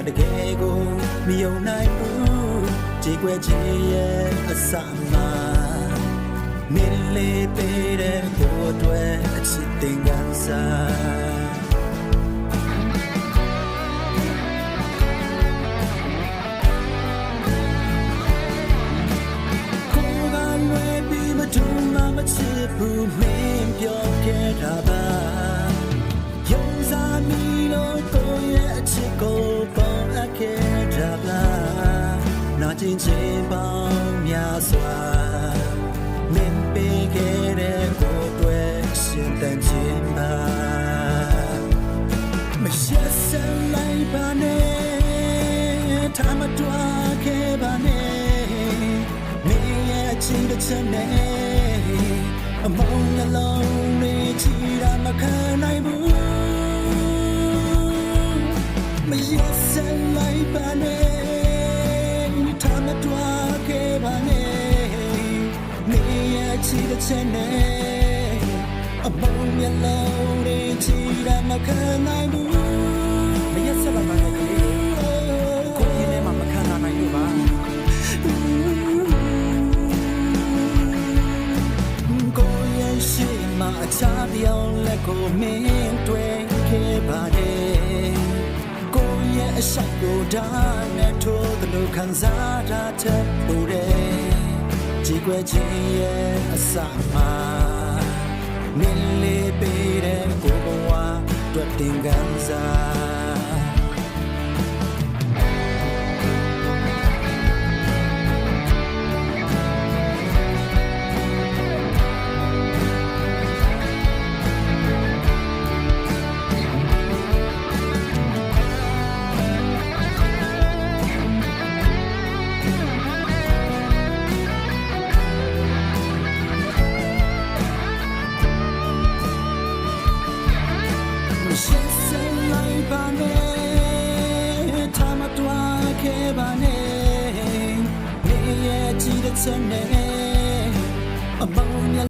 တကယ်ကိုမယုံနိုင်ဘူးကြေကွဲခြင်းရဲ့အစမှာမင်းလေးပေးတဲ့ကိုယ်အတွက်အချစ်တင်ကစားချစ်ဘူးမင်းပြောခဲ့တာပါယုံစားမိလို့ကိုယ့်ရဲ့အချစ်ကိုပေါအပ်ခဲ့တာပါနာကျင်ခြင်းပေါင်းများစွာမင်းပေးခဲ့တဲ့ကိုယ်တွေ့ရှင်တန်ခြင်းပါမရှက်စလိုက်ပါနဲ့ထားမတွားခဲ့ပါနဲ့မင်းရဲ့အချစ်တစ်ချက်နဲ့အမောင်နှလုံးလေးချီတာမခံနိုင်ဘူးမရစလိုက်ပါနဲ့ထားမတွားခဲ့ပါနဲ့နေရချီတဲ့ချက်နဲ့အမောင်နှလုံးလေးချီတာမခံနိုင်ဘူးမရစလိုက်ပါနဲ့ကိုယ်ရင်ထဲမှာမခံနိုင်လို့ပါရှိမှအချားပြောင်းလက်ကိုမင်းတွေ့ခဲ့ပါတယ်ကိုရဲ့အရှိုက်ကိုဒါနဲ့ထိုးသလိုခံစားတာတဲ့ပိုတယ်ကြေကွဲခြင်းရဲ့အစမှာမင်းလေးပေးတဲ့ကိုဘဝတွေ့တင်ခံစားSunday